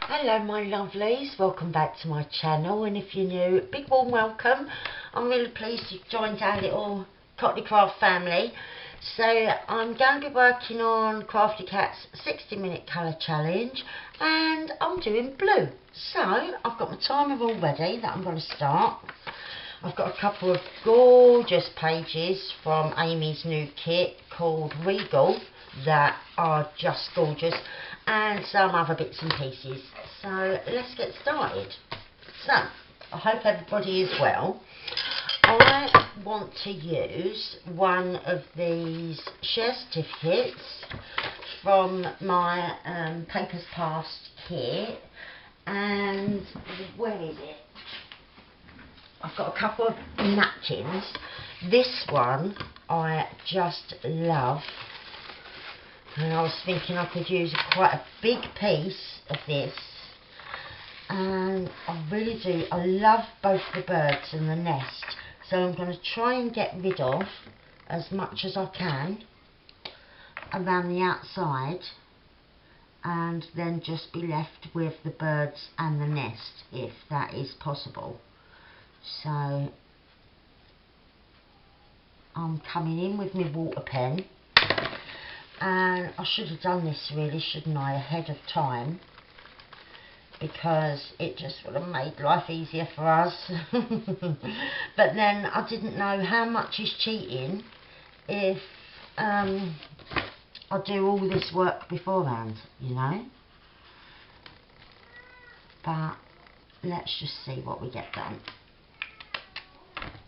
Hello my lovelies, welcome back to my channel, and if you're new, big warm welcome. I'm really pleased you've joined our little CraftyCraft family. So I'm going to be working on CraftyCat's 60-minute colour challenge, and I'm doing blue. So I've got my timer all ready that I'm going to start. I've got a couple of gorgeous pages from Amy's new kit called Regal that are just gorgeous, and some other bits and pieces. So let's get started. So I hope everybody is well. I want to use one of these share certificates from my Papers Past kit, and where is it? I've got a couple of napkins. This one I just love, and I was thinking I could use quite a big piece of this, and I really do. I love both the birds and the nest, so I'm going to try and get rid of as much as I can around the outside, and then just be left with the birds and the nest if that is possible. So I'm coming in with my water pen, and I should have done this really, shouldn't I, ahead of time, because it just would have made life easier for us. But then I didn't know how much is cheating if I do all this work beforehand, you know. But let's just see what we get done.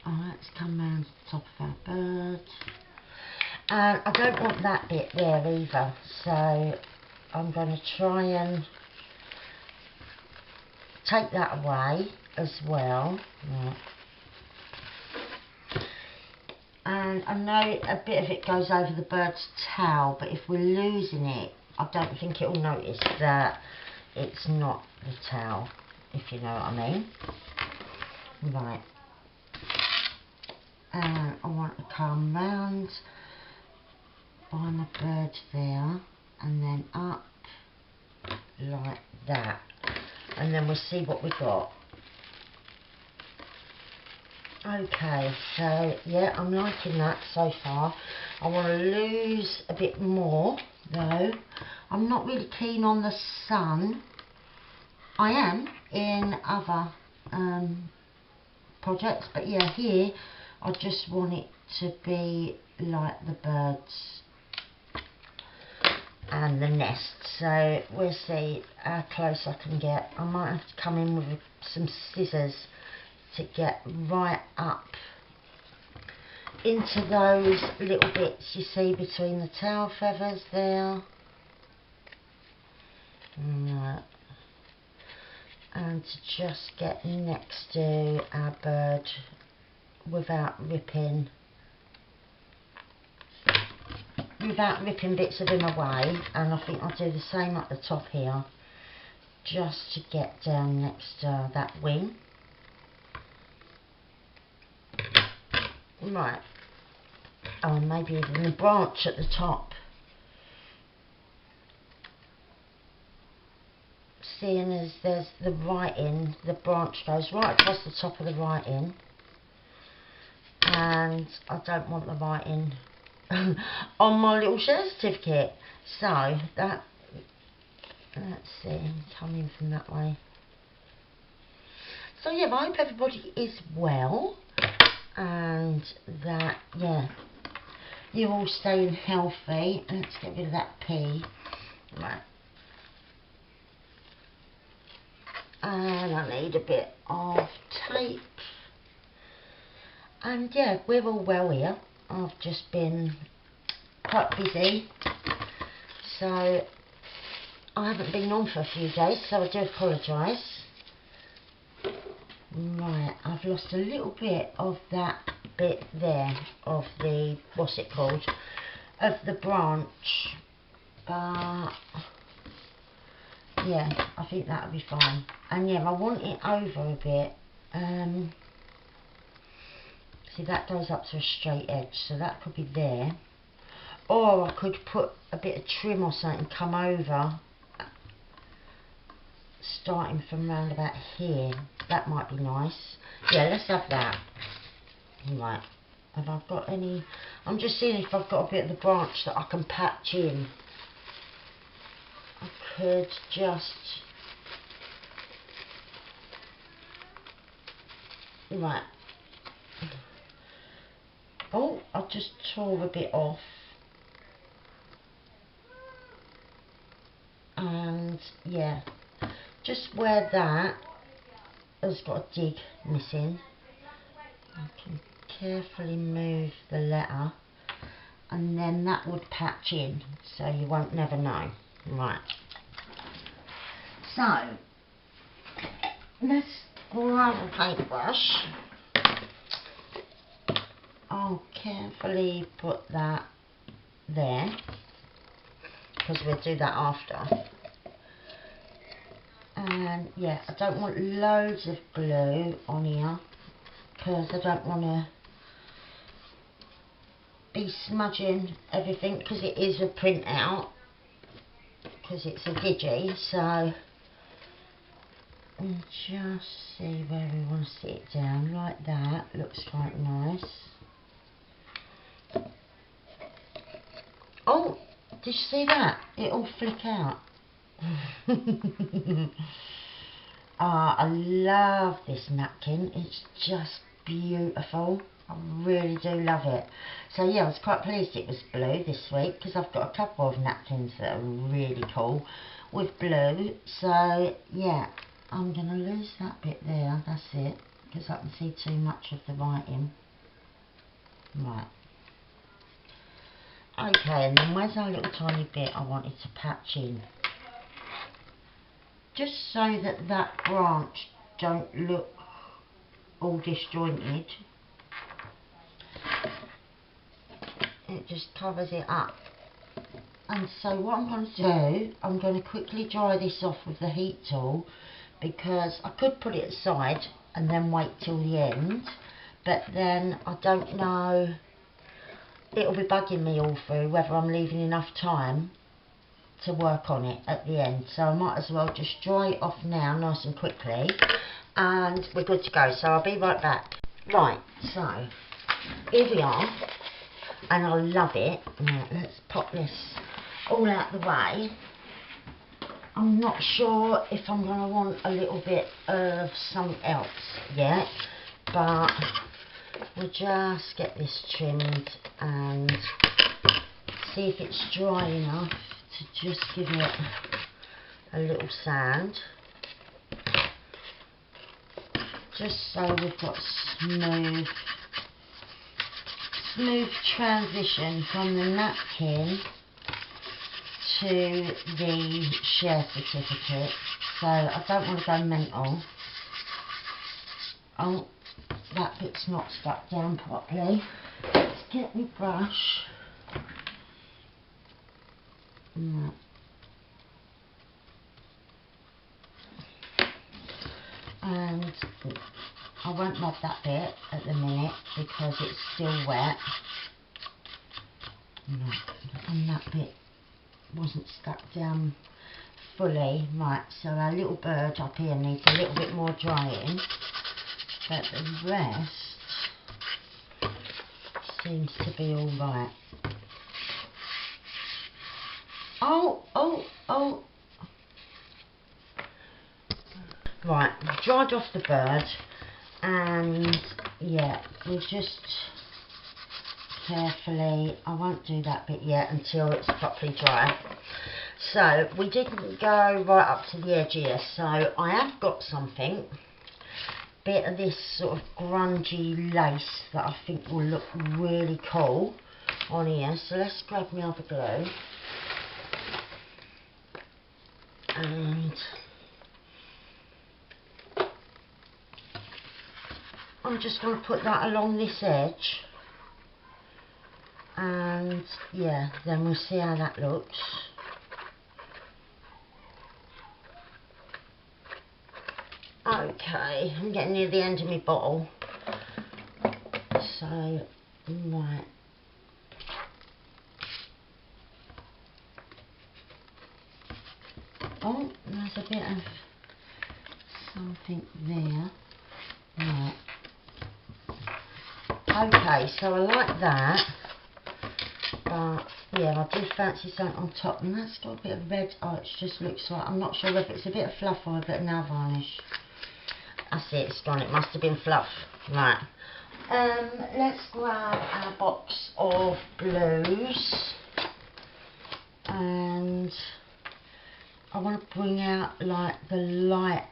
Let's come round to the top of our bird. And I don't want that bit there either, so I'm going to try and take that away as well. Right. And I know a bit of it goes over the bird's tail, but if we're losing it, I don't think it will notice that it's not the tail, if you know what I mean. Right. And I want to come round by my bird there, and then up like that, and then we'll see what we got. Okay, so yeah, I'm liking that so far. I want to lose a bit more though. I'm not really keen on the sun. I am in other projects, but yeah, here I just want it to be like the birds and the nest. So we'll see how close I can get. I might have to come in with some scissors to get right up into those little bits you see between the tail feathers there. And to just get next to our bird without ripping bits of him away. And I think I'll do the same at the top here, just to get down next to that wing. Right. Oh, and maybe even the branch at the top. Seeing as there's the writing, the branch goes right across the top of the writing, and I don't want the writing on my little share certificate. So that, let's see, coming from that way. So yeah, I hope everybody is well, and that, yeah, you're all staying healthy. Let's get rid of that P. Right. And I need a bit of tape. And yeah, we're all well here. I've just been quite busy, so I haven't been on for a few days, so I do apologise. Right, I've lost a little bit of that bit there of the, what's it called, of the branch, but yeah, I think that'll be fine. And yeah, I want it over a bit. See, that goes up to a straight edge, so that could be there. Or I could put a bit of trim or something, come over starting from round about here. That might be nice. Yeah, let's have that. Right, have I got any? I'm just seeing if I've got a bit of the branch that I can patch in. I could just... Right. Oh, I just tore a bit off. And yeah, just where that has got a dig missing, I can carefully move the letter, and then that would patch in, so you won't never know. Right. So let's grab a paintbrush. I'll carefully put that there, because we'll do that after. And yeah, I don't want loads of glue on here, because I don't want to be smudging everything, because it is a print out, because it's a digi. So we'll just see where we want to sit it down, like that. Looks quite nice. Oh, did you see that? It'll flick out. I love this napkin. It's just beautiful. I really do love it. So yeah, I was quite pleased it was blue this week, because I've got a couple of napkins that are really cool with blue. So yeah, I'm going to lose that bit there. That's it, because I can see too much of the writing. Right. Okay, and then where's our little tiny bit I wanted to patch in? Just so that that branch don't look all disjointed. It just covers it up. And so what I'm going to do, I'm going to quickly dry this off with the heat tool, because I could put it aside and then wait till the end, but then I don't know, it'll be bugging me all through whether I'm leaving enough time to work on it at the end. So I might as well just dry it off now nice and quickly, and we're good to go. So I'll be right back. Right, so here we are, and I love it. Now let's pop this all out the way. I'm not sure if I'm going to want a little bit of something else yet, but we'll just get this trimmed and see if it's dry enough to just give it a little sand, just so we've got smooth transition from the napkin to the share certificate. So I don't want to go mental. Oh, that bit's not stuck down properly. Let's get my brush. Right. And I won't rub that bit at the minute because it's still wet. Right. And that bit wasn't stuck down fully. Right, so our little bird up here needs a little bit more drying, but the rest seems to be all right. Oh. Right, I've dried off the bird, and yeah, we'll just carefully, I won't do that bit yet until it's properly dry. So we didn't go right up to the edge here, so I have got something, bit of this sort of grungy lace that I think will look really cool on here. So let's grab my other glue, and I'm just going to put that along this edge, and yeah, then we'll see how that looks. Okay, I'm getting near the end of my bottle, so right. Oh, there's a bit of something there. Right. Okay, so I like that. But yeah, I do fancy something on top, and that's got a bit of red. Oh, it just looks like, I'm not sure whether it's a bit of fluff or a bit of nail varnish. That's it, it's gone. It must have been fluff. Right. Let's grab our box of blues, and I want to bring out like the light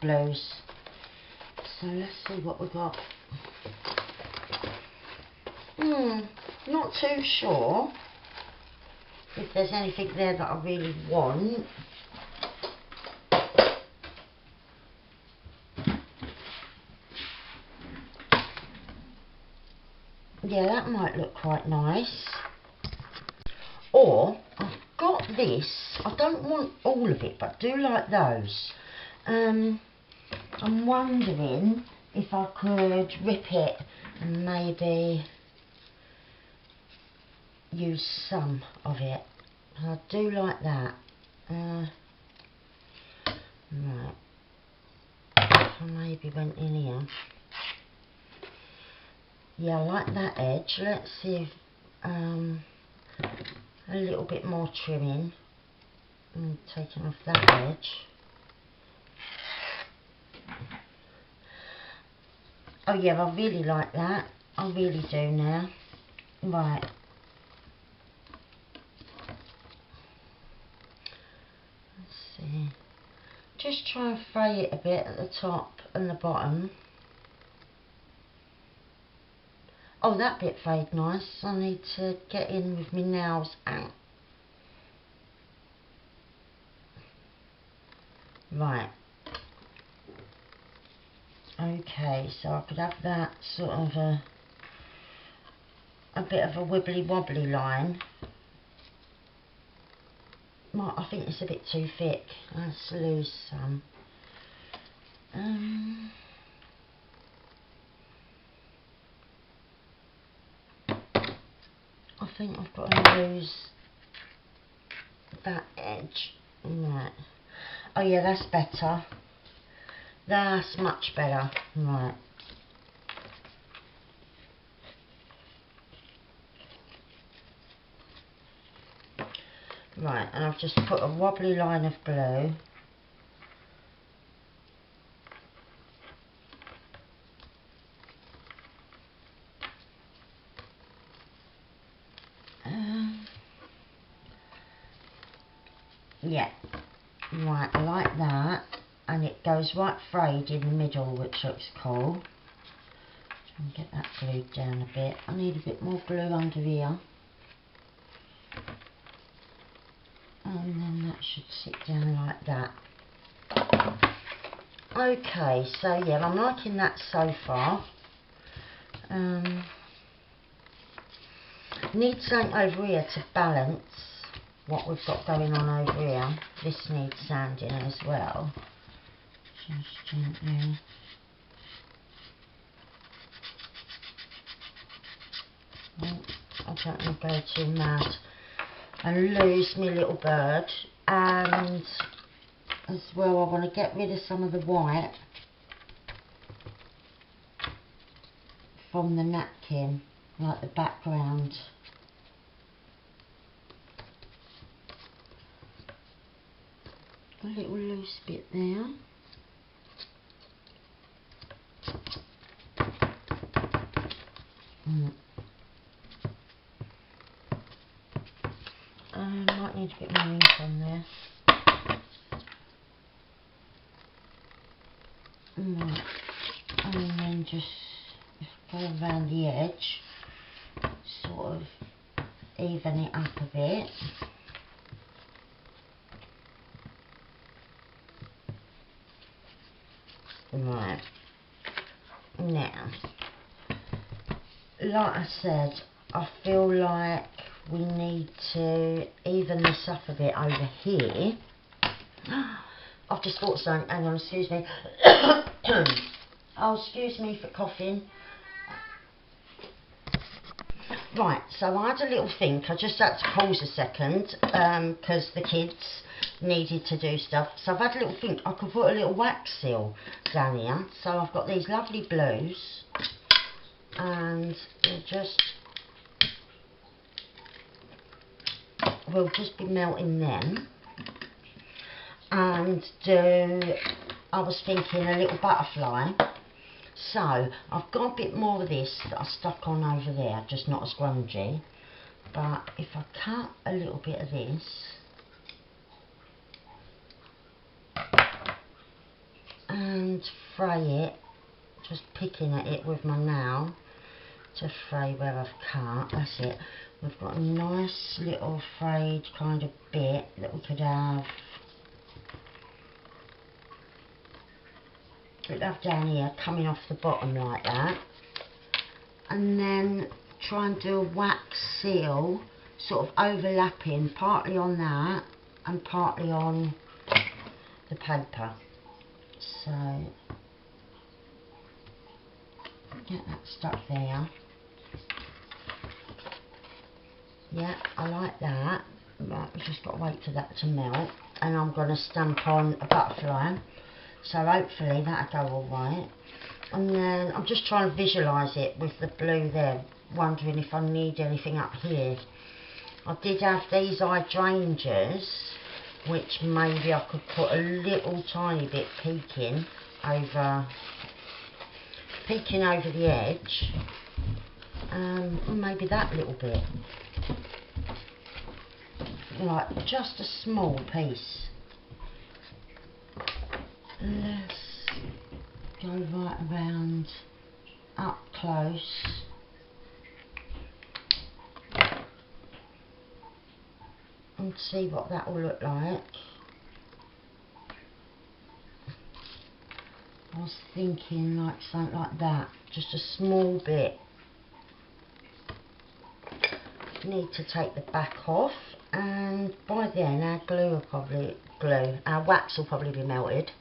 blues. So let's see what we've got. Not too sure if there's anything there that I really want. Yeah, that might look quite nice. Or I've got this. I don't want all of it, but I do like those. I'm wondering if I could rip it and maybe use some of it. I do like that. Right. I maybe went in here. Yeah, I like that edge. Let's see if a little bit more trimming and taking off that edge. Oh yeah, I really like that. I really do now. Right. Let's see. Just try and fray it a bit at the top and the bottom. Oh, that bit frayed nice. I need to get in with my nails out. Right. Okay, so I could have that sort of a bit of a wibbly wobbly line. I think it's a bit too thick. Let's lose some. I think I've got to lose that edge. Right. Oh yeah, that's better. That's much better. Right. Right, and I've just put a wobbly line of glue. Yeah. Right, I like that. And it goes right frayed in the middle, which looks cool. Try and get that glued down a bit. I need a bit more glue under here. And then that should sit down like that. Okay, so yeah, I'm liking that so far. Need something over here to balance what we've got going on over here. This needs sanding as well. Just gently. Oh, I don't want to go too mad and lose my little bird. And as well, I want to get rid of some of the white from the napkin, like the background. A little loose bit there. Might need a bit more ink on there. Right. And then just go around the edge, sort of even it up a bit. Right. Now, like I said, I feel like we need to even this up a bit over here. I've just thought something. Hang on, excuse me. Oh, excuse me for coughing. Right, so I had a little think. I just had to pause a second because the kids needed to do stuff. So I've had a little think I could put a little wax seal down here. So I've got these lovely blues, and we'll just be melting them, and I was thinking a little butterfly. So I've got a bit more of this that I stuck on over there, just not as grungy. But if I cut a little bit of this and fray it, just picking at it with my nail to fray where I've cut, that's it. We've got a nice little frayed kind of bit that we could have down here, coming off the bottom like that, and then try and do a wax seal sort of overlapping partly on that and partly on the paper. So get that stuck there. Yeah, I like that. Right, we've just got to wait for that to melt, and I'm going to stamp on a butterfly, so hopefully that'll go all right. And then I'm just trying to visualise it with the blue there, wondering if I need anything up here. I did have these hydrangeas, which maybe I could put a little tiny bit peeking over the edge. Maybe that little bit, like just a small piece. Let's go right around up close. And see what that will look like. I was thinking like something like that, just a small bit. Need to take the back off, and by then our our wax will probably be melted,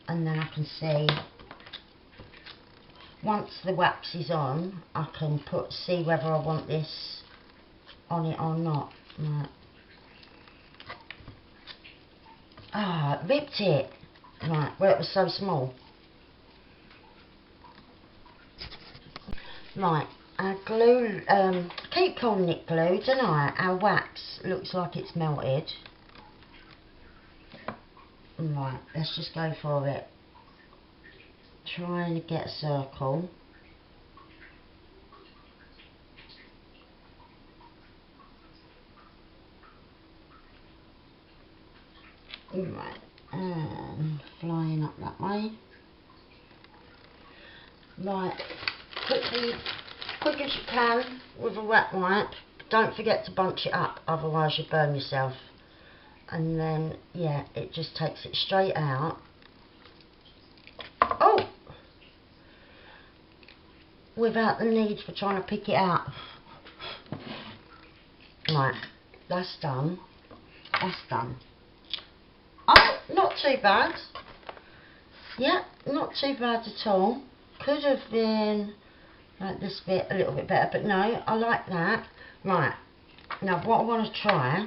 and then I can see, once the wax is on, I can see whether I want this on it or not. Right. Ah, it ripped it. Right, well, it was so small. Right, our glue, keep calling it glue, don't I? Our wax looks like it's melted. Right, let's just go for it. Trying to get a circle. Right, and flying up that way. Right, quick as you can with a wet wipe. Don't forget to bunch it up, otherwise you burn yourself. And then, yeah, it just takes it straight out. Oh! Without the need for trying to pick it out. Right, that's done. That's done. Oh, not too bad. Yeah, not too bad at all. Could have been like this bit a little bit better, but no, I like that. Right, now what I want to try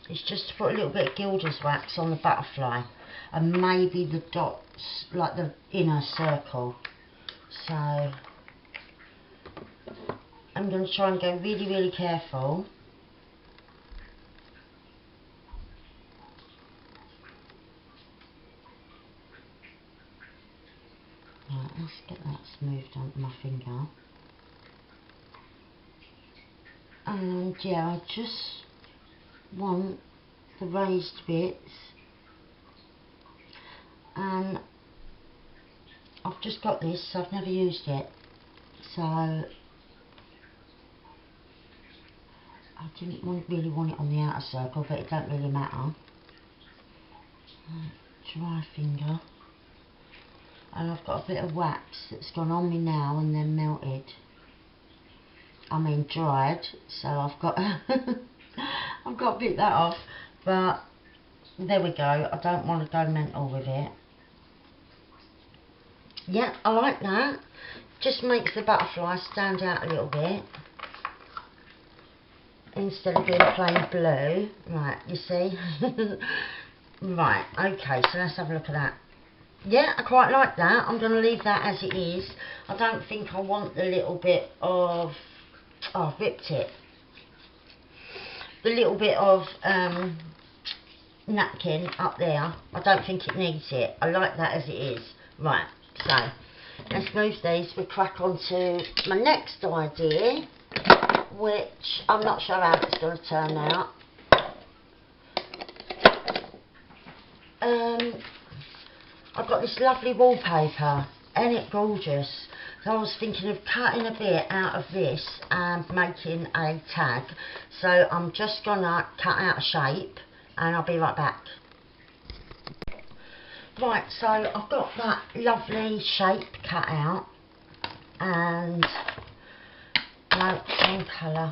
is just to put a little bit of gilder's wax on the butterfly, and maybe the dots, like the inner circle. So I'm going to try and go really, really careful. Right, let's get that smoothed onto my finger. And yeah, I just want the raised bits, and I've just got this, so I've never used it, so I didn't really want it on the outer circle, but it don't really matter. Dry finger. And I've got a bit of wax that's gone on me now and then melted. I mean dried, so I've got I've got to pick that off, but there we go. I don't want to go mental with it. Yeah, I like that. Just makes the butterfly stand out a little bit. instead of being plain blue. Right, you see? Right, okay, so let's have a look at that. Yeah, I quite like that. I'm going to leave that as it is. I don't think I want the little bit of... Oh, I've ripped it. The little bit of napkin up there. I don't think it needs it. I like that as it is. Right, so let's move these. We'll crack on to my next idea, which I'm not sure how it's going to turn out. I've got this lovely wallpaper, ain't it gorgeous? So I was thinking of cutting a bit out of this and making a tag. So I'm just gonna cut out a shape and I'll be right back. Right, so I've got that lovely shape cut out and no, wrong colour.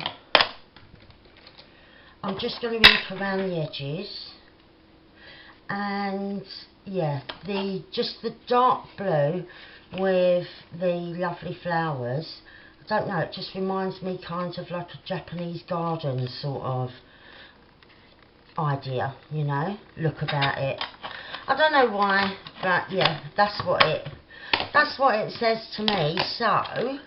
I'm just going to ink around the edges. And yeah, just the dark blue with the lovely flowers. I don't know, it just reminds me kind of like a Japanese garden sort of idea, you know, look about it. I don't know why, but yeah, that's what it says to me. So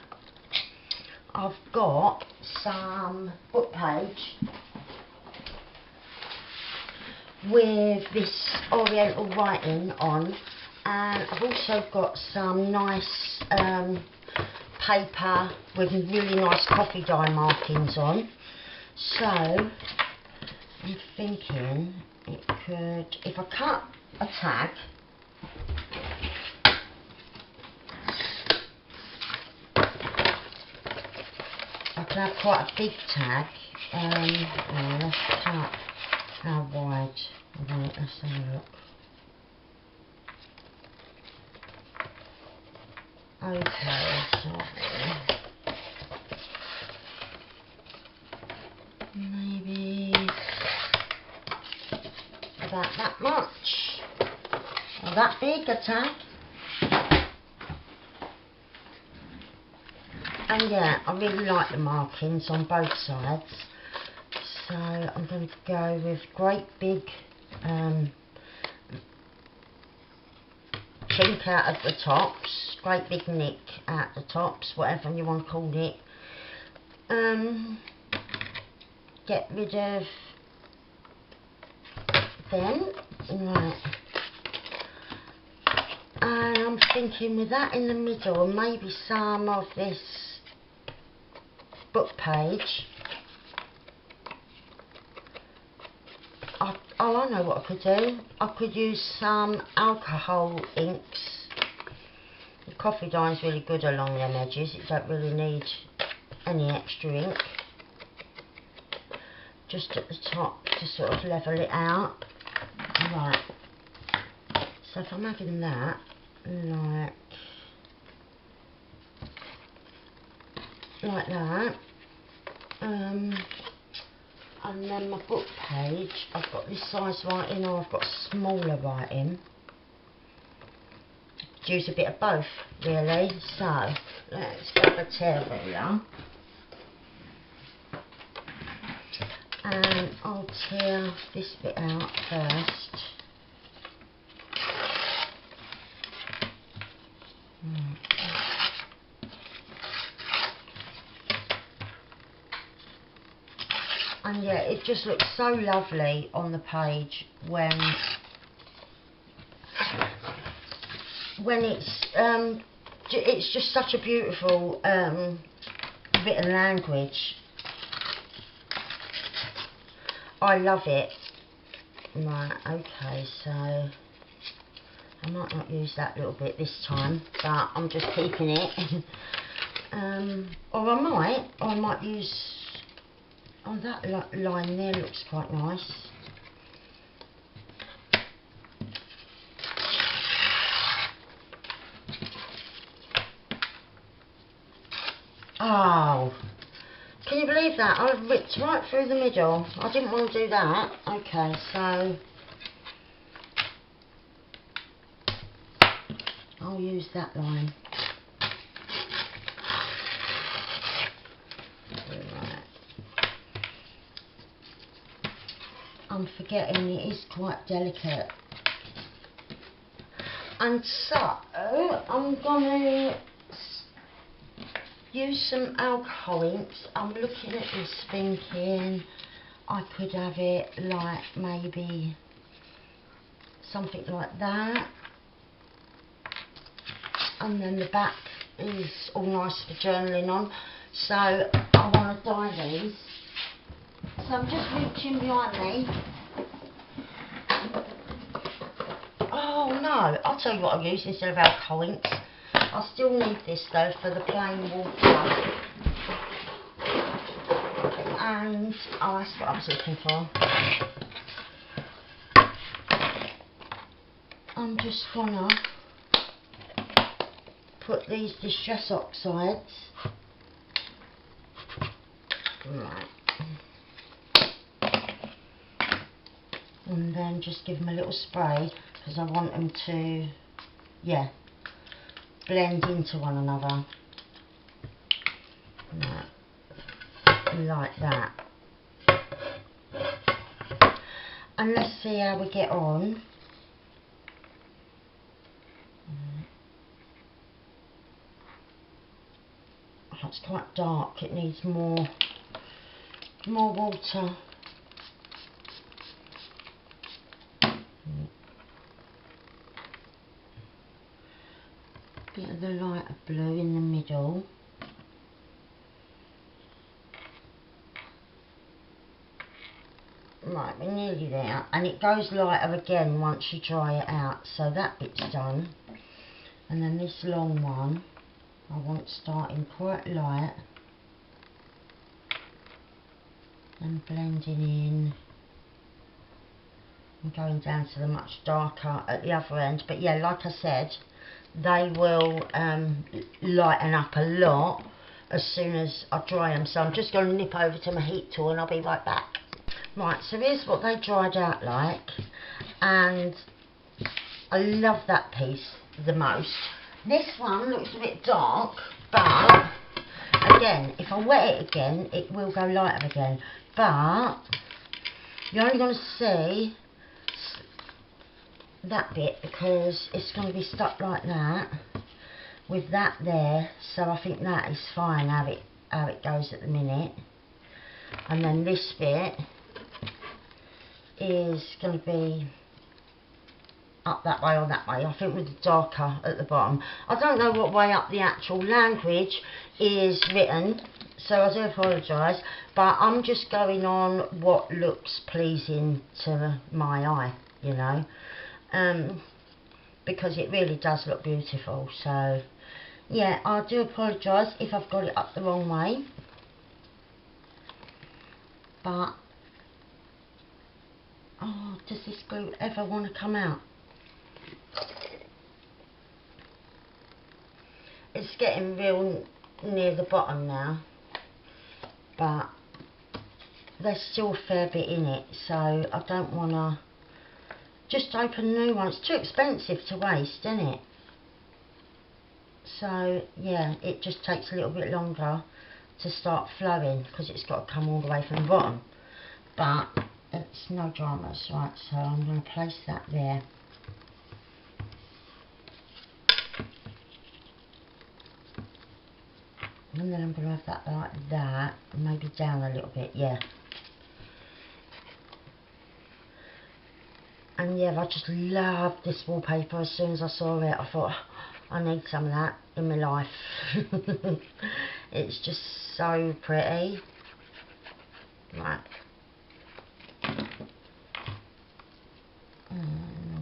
I've got some book page with this oriental writing on, and I've also got some nice paper with really nice coffee dye markings on. So I'm thinking it could, if I cut a tag, I can have quite a big tag. Let's cut. How wide? Right, let's have a look. Okay, so maybe about that much. Or that big a tag. And yeah, I really like the markings on both sides. So I'm going to go with great big chink out of the tops, great big nick at the tops, whatever you want to call it. Get rid of them. Right. And I'm thinking with that in the middle and maybe some of this book page. Oh, I know what I could do. I could use some alcohol inks. The coffee dye is really good along them edges. It don't really need any extra ink. Just at the top to sort of level it out. Right. So if I'm having that, like that. And then my book page, I've got this size writing or I've got smaller writing. Use a bit of both, really. So, let's grab a tear ruler. And I'll tear this bit out first. And yeah, it just looks so lovely on the page when it's just such a beautiful bit of language. I love it. Right, okay, so I might not use that little bit this time, but I'm just keeping it. Or I might use. Oh, that line there looks quite nice. Oh, can you believe that? I ripped right through the middle. I didn't want to do that. Okay, so I'll use that line. I'm forgetting it is quite delicate. And so, I'm going to use some alcohol inks. I'm looking at this thinking I could have it like maybe something like that. And then the back is all nice for journaling on. So I want to dye these. So I'm just reaching behind me. Oh no, I'll tell you what I'll use instead of alcohol inks. I still need this though for the plain water. And, oh, that's what I was looking for. I'm just gonna put these distress oxides. Right. And then just give them a little spray because I want them to, yeah, blend into one another. Right. Like that. And let's see how we get on. Oh, it's quite dark, it needs more water. Bit of the lighter blue in the middle. Right, we're nearly there, and it goes lighter again once you dry it out, so that bit's done. And then this long one I want starting quite light and blending in and going down to the much darker at the other end. But yeah, like I said, they will lighten up a lot as soon as I dry them, so I'm just going to nip over to my heat tool and I'll be right back. Right, so here's what they dried out like, and I love that piece the most. This one looks a bit dark, but again, if I wet it again, it will go lighter again. But you're only going to see that bit because it's going to be stuck like that with that there. So I think that is fine how it goes at the minute. And then this bit is going to be up that way or that way, I think, with the darker at the bottom. I don't know what way up the actual language is written, so I do apologise, but I'm just going on what looks pleasing to my eye, you know, because it really does look beautiful. So yeah, I do apologise if I've got it up the wrong way, but oh, does this glue ever want to come out? It's getting real near the bottom now, but there's still a fair bit in it, so I don't want to just open a new one. It's too expensive to waste, isn't it? So yeah, it just takes a little bit longer to start flowing because it's got to come all the way from the bottom, but it's no dramas. Right, so I'm going to place that there. And then I'm going to have that like that, maybe down a little bit, yeah. And yeah, I just loved this wallpaper. As soon as I saw it, I thought, I need some of that in my life. It's just so pretty. Right. I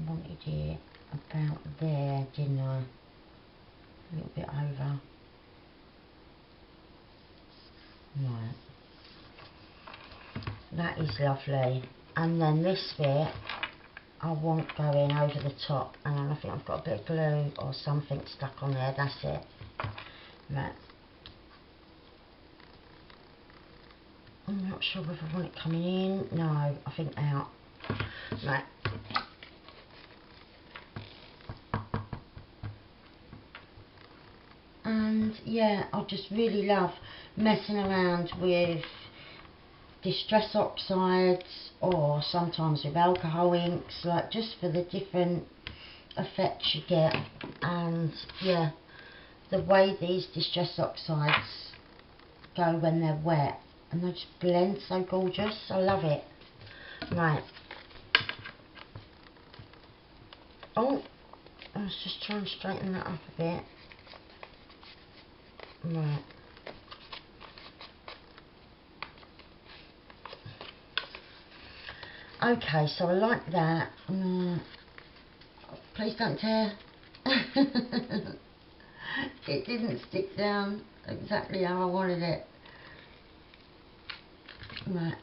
wanted it about there, didn't I? A little bit over. Right. That is lovely. And then this bit I want going over the top, and I think I've got a bit of glue or something stuck on there. That's it. Right. I'm not sure whether I want it coming in. No, I think out. Right. And yeah, I just really love messing around with distress oxides or sometimes with alcohol inks, like just for the different effects you get. And yeah, the way these distress oxides go when they're wet, and they just blend so gorgeous. I love it. Right. Oh, I was just trying to straighten that up a bit. Right. Okay, so I like that. Please don't tear. It didn't stick down exactly how I wanted it. Right.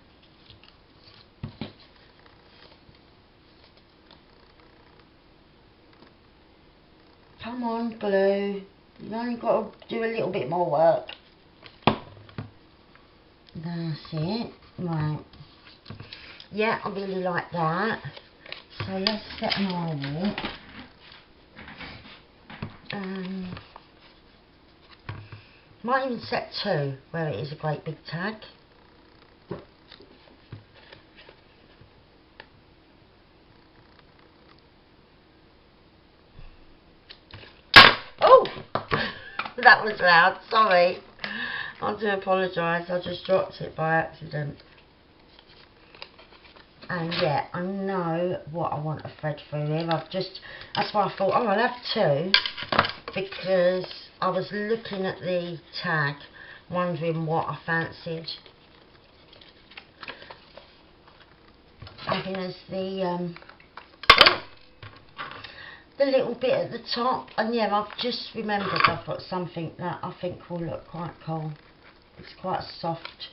Come on, glue. You've only got to do a little bit more work. That's it. Right. Yeah, I really like that. So let's set an eye. Might even set 2 where it is a great big tag. Oh! That was loud, sorry. I do apologise, I just dropped it by accident. And yeah, I know what I want to thread through here. That's why I thought, oh, I'll have 2, because I was looking at the tag, wondering what I fancied. Having as the little bit at the top, and yeah, I've just remembered I've got something that I think will look quite cool. It's quite a soft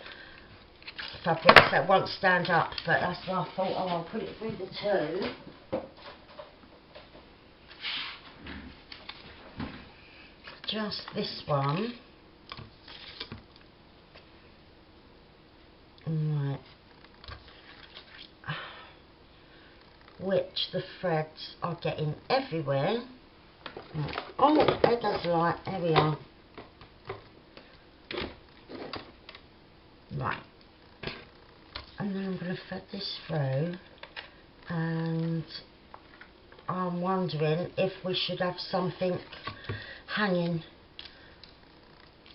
fabric that won't stand up, but that's why I thought, oh, I'll put it through the 2. Just this one. Right. Which the threads are getting everywhere. Right. Oh, there goes light. There we are. Right. And then I'm going to thread this through, and I'm wondering if we should have something hanging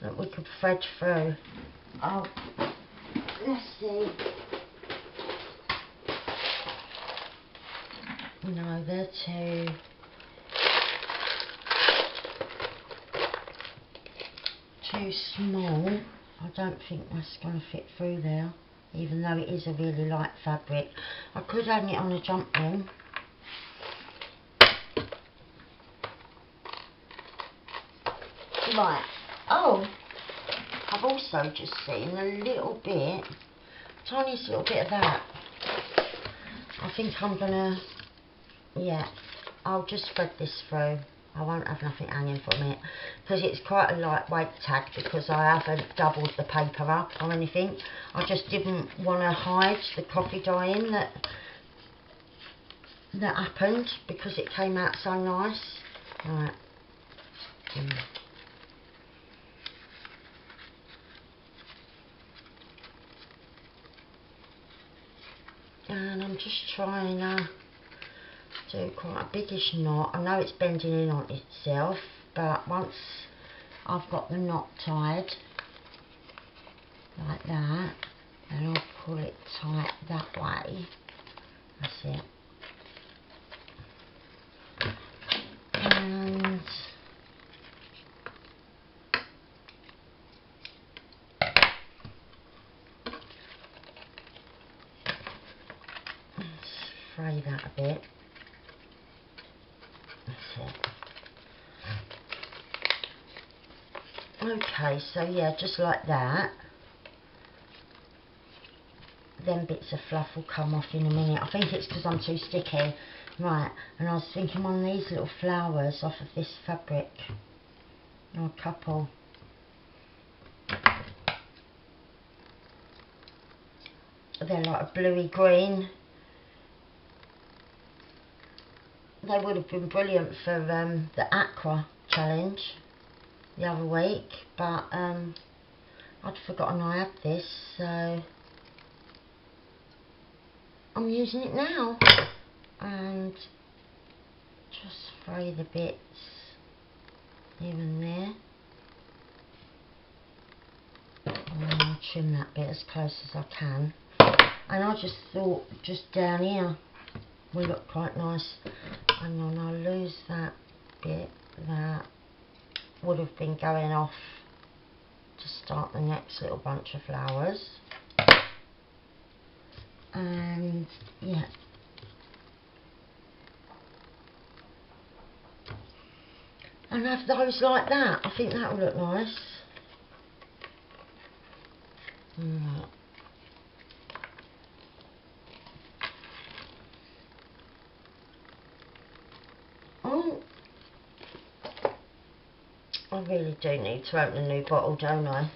that we could thread through. Oh, let's see. No, they're too small. I don't think that's going to fit through there, even though it is a really light fabric. I could hang it on a jump ring. Right. Oh, I've also just seen a little bit, tiniest little bit of that. I think I'm gonna, yeah, I'll just thread this through. I won't have nothing hanging from it, because it's quite a lightweight tag, because I haven't doubled the paper up or anything. I just didn't want to hide the coffee dyeing that happened, because it came out so nice. Right. And I'm just trying to do quite a biggish knot. I know it's bending in on itself, but once I've got the knot tied like that, and I'll pull it tight that way. That's it. And let's fray that a bit. That's it. Okay, so yeah, just like that. Then bits of fluff will come off in a minute. I think it's because I'm too sticky. Right, and I was thinking one of these little flowers off of this fabric. Or a couple. They're like a bluey green. They would have been brilliant for the aqua challenge the other week, but I'd forgotten I had this, so I'm using it now. And just fray the bits here and there. And I'll trim that bit as close as I can. And I just thought just down here will look quite nice. And then I'll lose that bit that would have been going off to start the next little bunch of flowers. And yeah, and have those like that. I think that will look nice. Right. Oh, I really do need to open a new bottle, don't I?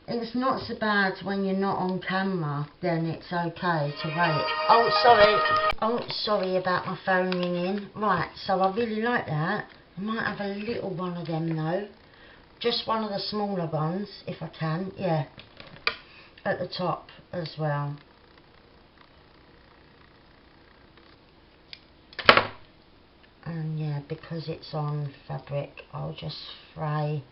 It's not so bad when you're not on camera, then it's okay to wait. Oh, sorry. Oh, sorry about my phone ringing. Right, so I really like that. I might have a little one of them though. Just one of the smaller ones, if I can. Yeah. At the top as well. And yeah, because it's on fabric, I'll just fray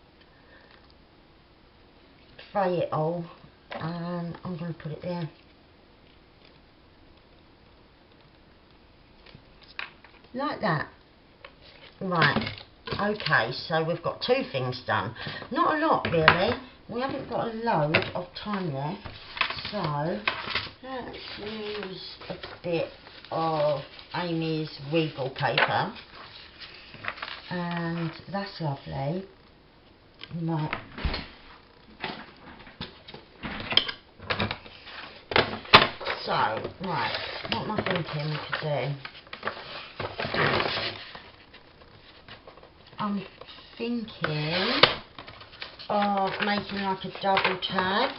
it all, and I'm going to put it there. Like that. Right, okay, so we've got two things done. Not a lot really, we haven't got a load of time left, so let's use a bit of Amy's Regal paper, and that's lovely. Right. So, right, what am I thinking we could do? I'm thinking of making like a double tag.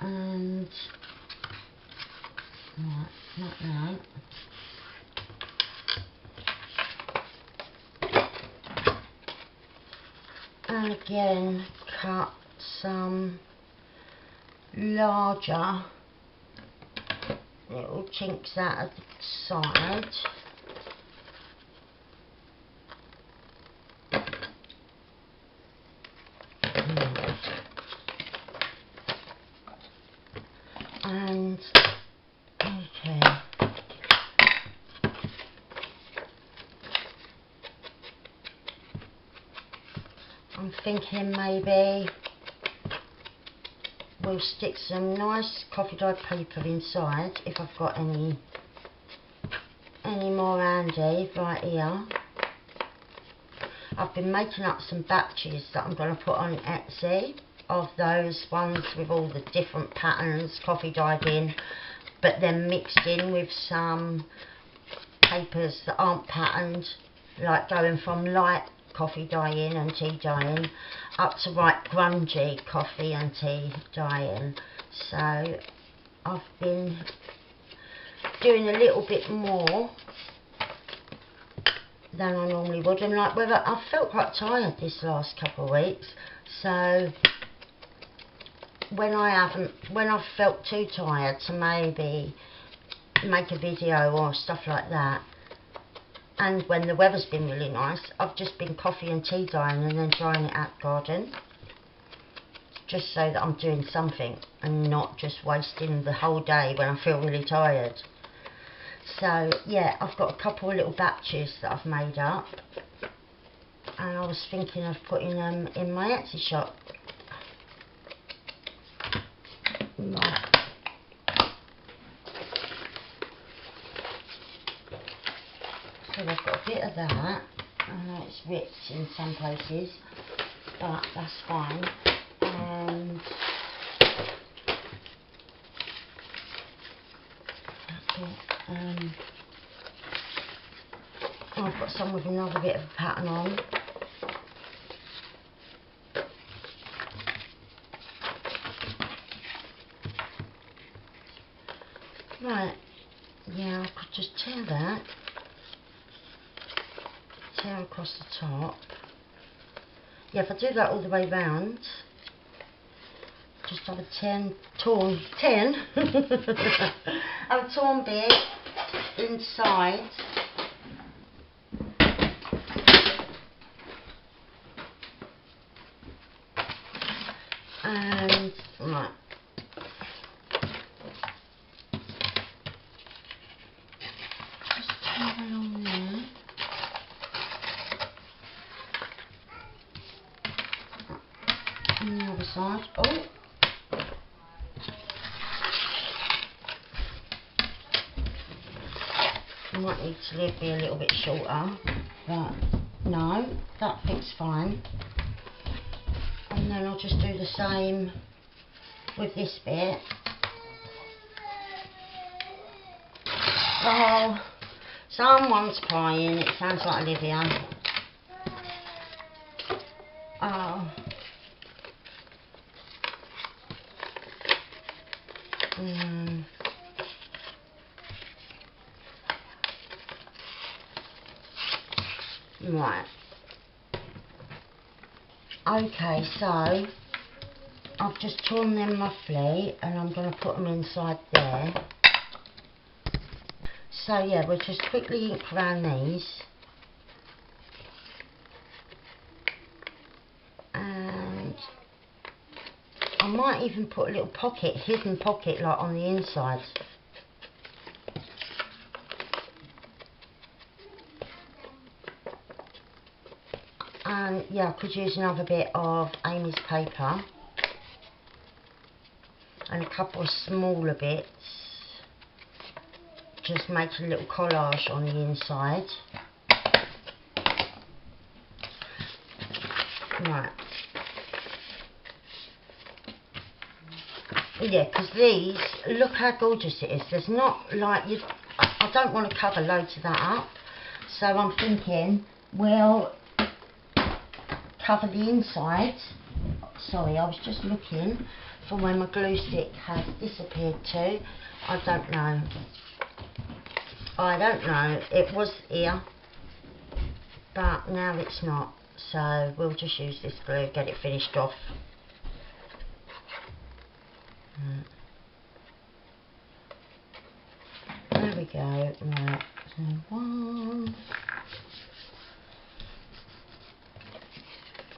And, right, like that. And again, cut some larger little chinks out of the side. And okay. I'm thinking maybe we'll stick some nice coffee dyed paper inside if I've got any more handy right here. I've been making up some batches that I'm going to put on Etsy of those ones with all the different patterns coffee dyed in, but then mixed in with some papers that aren't patterned, like going from light coffee dyeing and tea dyeing up to right grungy coffee and tea dyeing. So I've been doing a little bit more than I normally would, and like whether I felt quite tired this last couple of weeks, so when I've felt too tired to maybe make a video or stuff like that, and when the weather's been really nice, I've just been coffee and tea dyeing and then drying it out the garden, just so that I'm doing something and not just wasting the whole day when I feel really tired. So yeah, I've got a couple of little batches that I've made up, and I was thinking of putting them in my Etsy shop. Right. So I've got a bit of that. I know it's ripped in some places, but that's fine. And that bit, I've got some with another bit of pattern on. Right, yeah, I could just tear that. Tear across the top. Yeah, if I do that all the way round, just have a torn bit inside. And right. Just turn along there. On the other side. Oh. I might need to be a little bit shorter, but no, that fits fine. And then I'll just do the same with this bit. Oh, someone's crying. It sounds like Olivia. Oh. Right. Okay, so I've just torn them roughly and I'm going to put them inside there. So yeah, we'll just quickly ink around these. And I might even put a little pocket, hidden pocket like on the inside. And yeah, I could use another bit of Amy's paper and a couple of smaller bits, just make a little collage on the inside. Right. Yeah, because these, look how gorgeous it is. There's not like, I don't want to cover loads of that up, so I'm thinking we'll cover the inside. Sorry, I was just looking for where my glue stick has disappeared to. I don't know. It was here, but now it's not. So we'll just use this glue, get it finished off. There we go. Right. So one.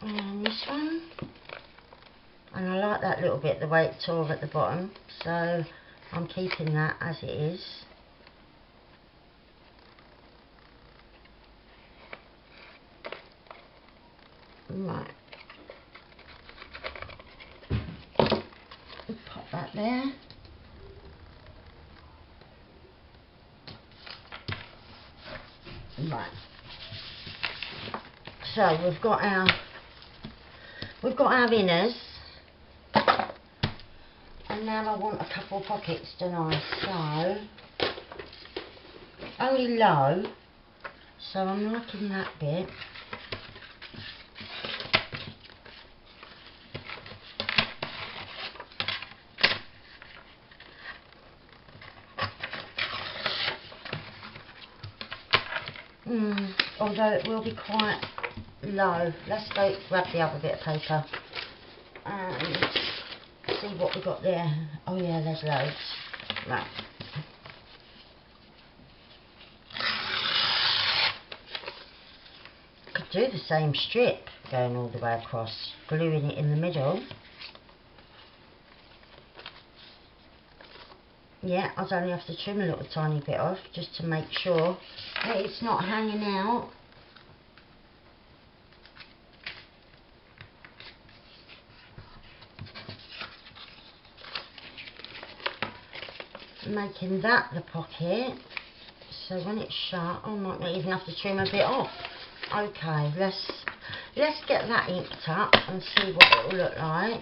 And this one, and I like that little bit, the way it tore at the bottom, so I'm keeping that as it is. Right, pop that there. Right, so we've got our inners, and now I want a couple of pockets, don't I? So only low, so I'm liking that bit. Although it will be quite low. Let's go grab the other bit of paper and see what we've got there. Oh yeah, there's loads. Right. Could do the same strip going all the way across, gluing it in the middle. Yeah, I'd only have to trim a little tiny bit off just to make sure that it's not hanging out. Making that the pocket, so when it's shut I might not even have to trim a bit off. Okay, let's get that inked up and see what it will look like.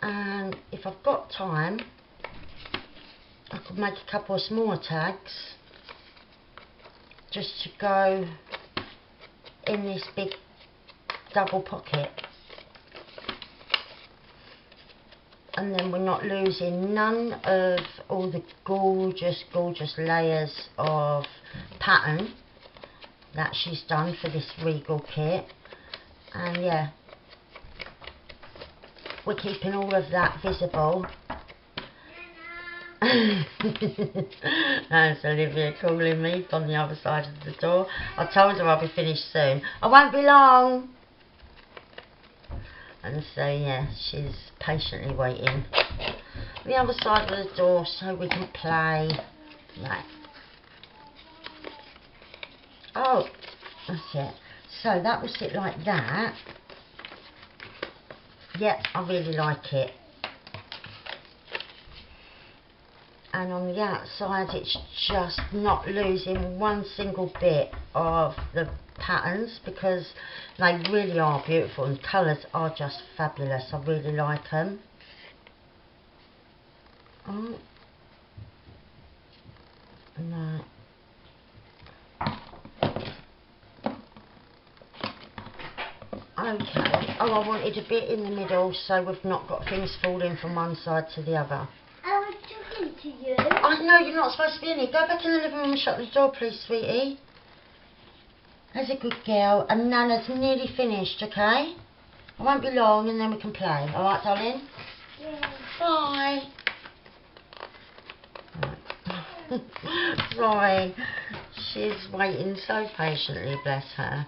And if I've got time, I could make a couple of smaller tags just to go in this big double pocket, and then we're not losing none of all the gorgeous layers of pattern that she's done for this Regal kit. And yeah, we're keeping all of that visible. That's Olivia calling me from the other side of the door. I told her I'll be finished soon. I won't be long. And so yeah, she's patiently waiting the other side of the door so we can play. Right. Oh, that's it. So that will sit like that. Yep, I really like it. And on the outside it's just not losing one single bit of the patterns, because they really are beautiful and colours are just fabulous. I really like them. Oh. No. Okay. Oh, I wanted a bit in the middle so we've not got things falling from one side to the other. I was talking to you. I know you're not supposed to be in here. Go back in the living room and shut the door, please, sweetie. There's a good girl. And Nana's nearly finished, okay? I won't be long and then we can play. Alright, darling? Yeah. Bye. Right. She's waiting so patiently, bless her.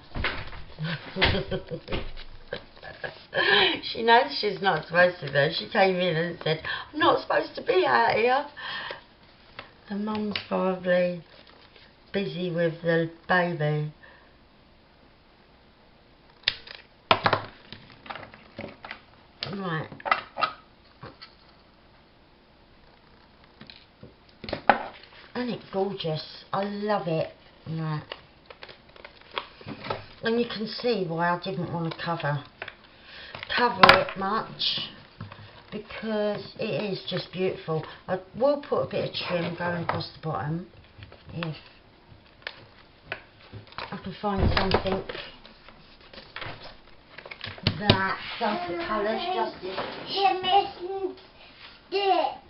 She knows she's not supposed to though. She came in and said, I'm not supposed to be out here. Her mum's probably busy with the baby. Right. Isn't it gorgeous? I love it. Right. And you can see why I didn't want to cover it much, because it is just beautiful. I will put a bit of trim going across the bottom if I can find something that does the colours justice. You're missing stick.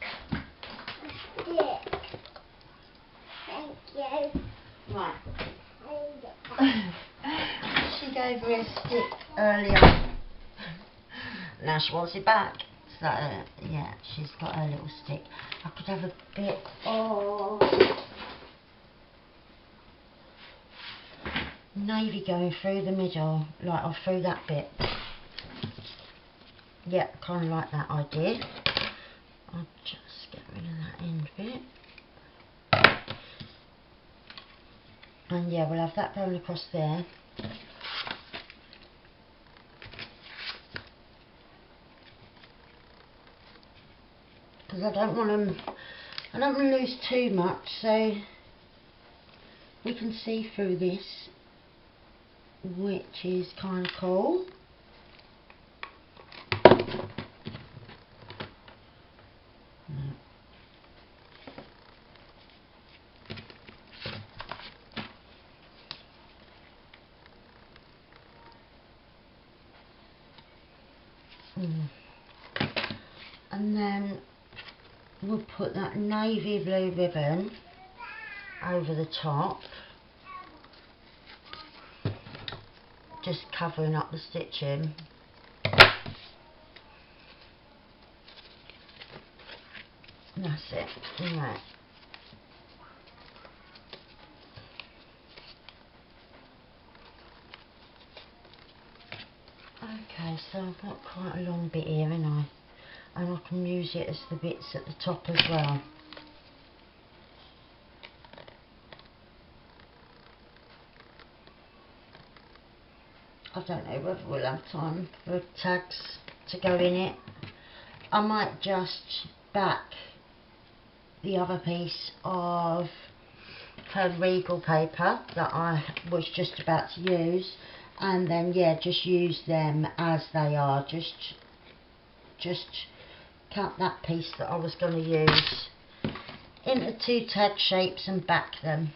Stick. Thank you. Right. She gave me a stick earlier. Now she wants it back. So yeah, she's got her little stick. I could have a bit of navy going through the middle, like or through that bit. Yeah, kind of like that idea. I'll just get rid of that end bit. And yeah, we'll have that going across there. Because I don't want to lose too much, so we can see through this, which is kind of cool. And then we'll put that navy blue ribbon over the top, just covering up the stitching. And that's it. Right. Okay, so I've got quite a long bit here, haven't I? And I can use it as the bits at the top as well. I don't know whether we'll have time for tags to go in it. I might just back the other piece of her Regal paper that I was just about to use, and then yeah, just use them as they are. Just cut that piece that I was going to use into 2 tag shapes and back them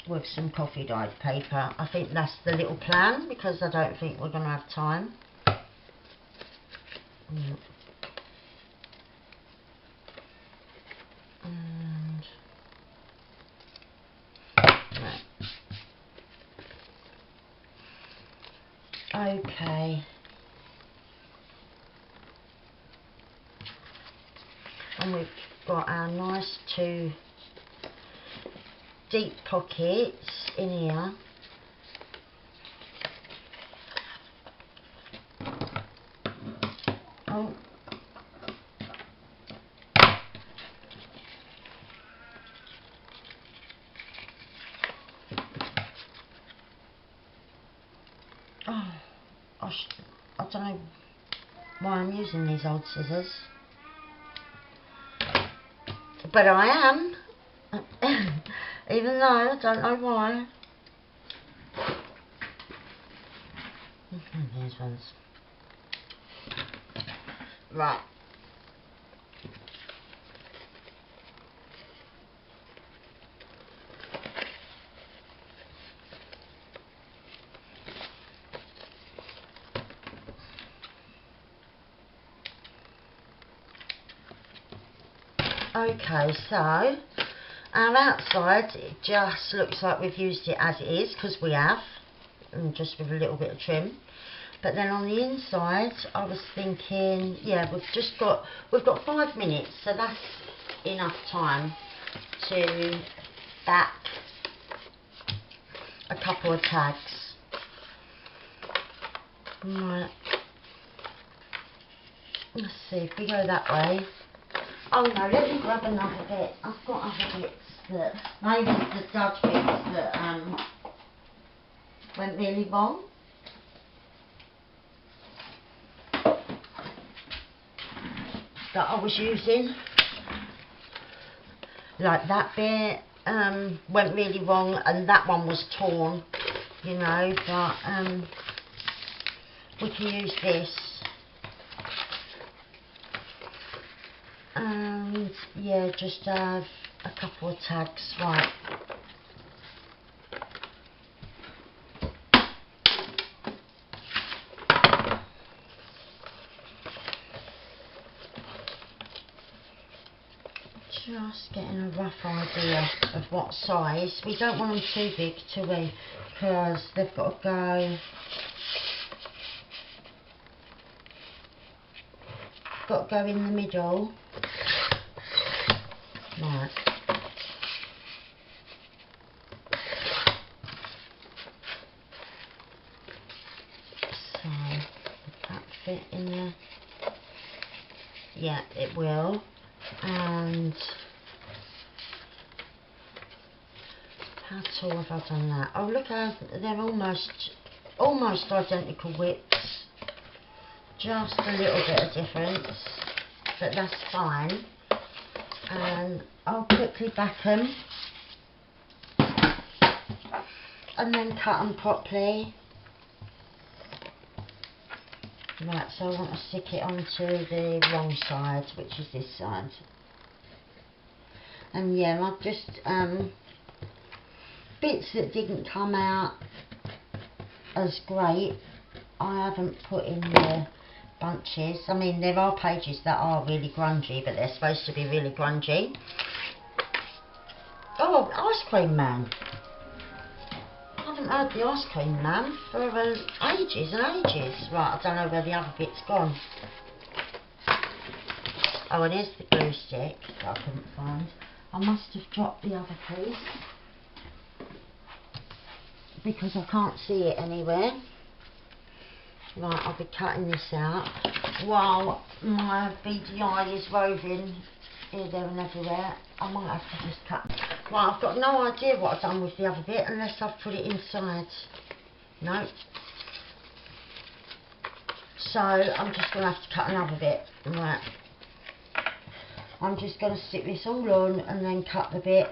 with some coffee dyed paper. I think that's the little plan, because I don't think we're going to have time. And right. Okay. and we've got our nice 2 deep pockets in here. Oh. Oh, I don't know why I'm using these old scissors, but I am, even though I don't know why. These ones. Right. Okay, so our outside, it just looks like we've used it as it is, because we have, and just with a little bit of trim. But then on the inside, I was thinking, yeah, we've got 5 minutes, so that's enough time to back a couple of tags. Right. Let's see if we go that way. Oh no, let me grab another bit. I've got other bits that, maybe the judge bits that went really wrong. That I was using. Like that bit went really wrong, and that one was torn, you know, but we can use this. And yeah, just have a couple of tags, right. Just getting a rough idea of what size. We don't want them too big, do we? Because they've got to go in the middle. Right. So, would that fit in there? Yeah, it will. And how tall have I done that? Oh, look how they're almost identical widths. Just a little bit of difference, but that's fine. And I'll quickly back them and then cut them properly. Right, so I want to stick it onto the wrong side, which is this side. And yeah, I've just bits that didn't come out as great, I haven't put in the bunches. I mean, there are pages that are really grungy, but they're supposed to be really grungy. Oh, ice cream man. I haven't heard the ice cream man for ages and ages. Right, I don't know where the other bit's gone. Oh, and here's the glue stick that I couldn't find. I must have dropped the other piece because I can't see it anywhere. Right, I'll be cutting this out while my BDI is roving here, there and everywhere. I might have to just cut. Right, I've got no idea what I've done with the other bit unless I've put it inside. No. So I'm just going to have to cut another bit. Right. I'm just going to stick this all on and then cut the bit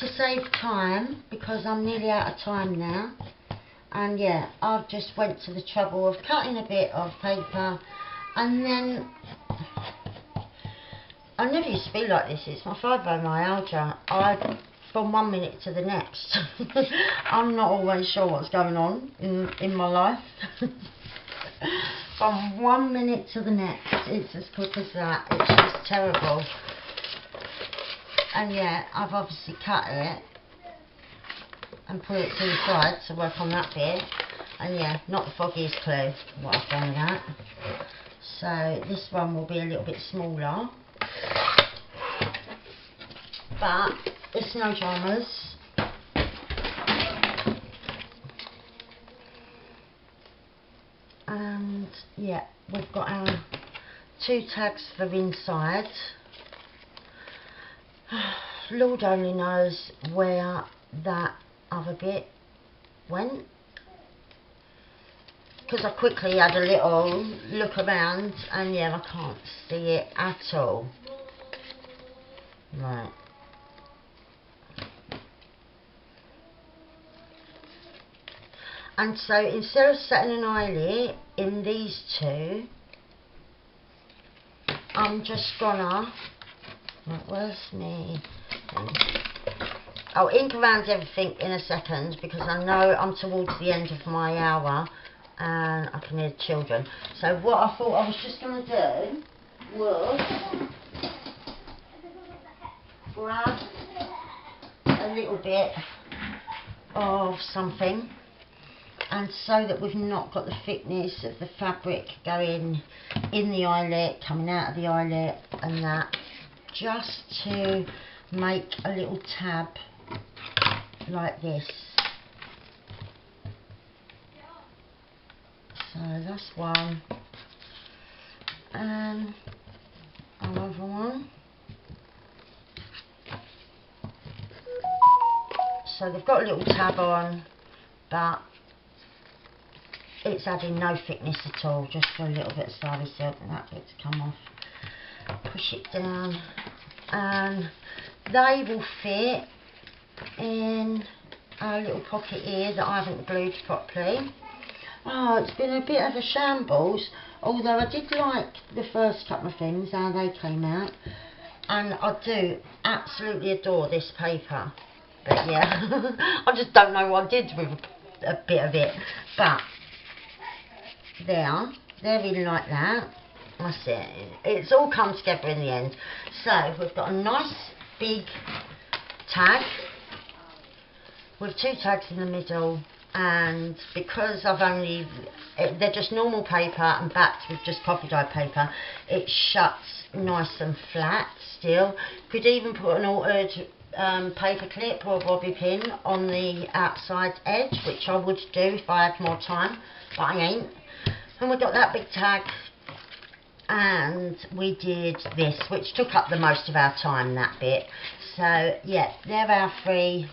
to save time, because I'm nearly out of time now. And yeah, I've just went to the trouble of cutting a bit of paper, and then I never used to be like this. It's my fibromyalgia. From one minute to the next. I'm not always sure what's going on in my life. From 1 minute to the next, it's as quick as that. It's just terrible. And yeah, I've obviously cut it and put it to the side to work on that bit. And yeah, not the foggiest clue what I've done with that. So this one will be a little bit smaller. But it's no dramas. And yeah, we've got our 2 tags for inside. Lord only knows where that other bit went, because I quickly had a little look around and yeah, I can't see it at all. Right. And so instead of setting an eyelet in these 2, I'm just gonna, right, where's me? I'll ink around everything in a second because I know I'm towards the end of my hour and I can hear the children. So what I thought I was just going to do was grab a little bit of something, and so that we've not got the thickness of the fabric going in the eyelet, coming out of the eyelet and that, just to make a little tab like this. So that's one, and another one. So they've got a little tab on, but it's adding no thickness at all, just for a little bit of starry silk and that bit to come off. Push it down, and they will fit in a little pocket here that I haven't glued properly. Oh, it's been a bit of a shambles, although I did like the first couple of things, how they came out, and I do absolutely adore this paper. But yeah, I just don't know what I did with a bit of it. But they're really like that. That's it. It's all come together in the end. So we've got a nice big tag with 2 tags in the middle, and because I've only, they're just normal paper and backed with just coffee dye paper, it shuts nice and flat still. Could even put an altered paper clip or a bobby pin on the outside edge, which I would do if I had more time, but I ain't. And we got that big tag, and we did this, which took up the most of our time, that bit. So yeah, they're our 3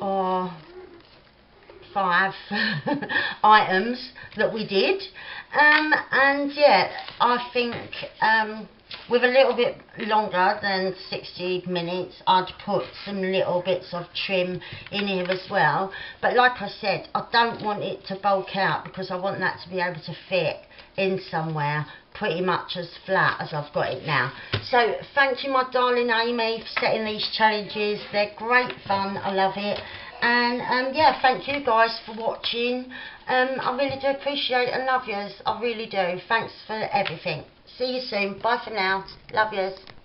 or 5 items that we did, and yeah, I think with a little bit longer than 60 minutes I'd put some little bits of trim in here as well, but like I said, I don't want it to bulk out because I want that to be able to fit in somewhere pretty much as flat as I've got it now. So thank you, my darling Amy, for setting these challenges. They're great fun, I love it. And yeah, thank you guys for watching. I really do appreciate and love yous. I really do. Thanks for everything. See you soon. Bye for now. Love yous.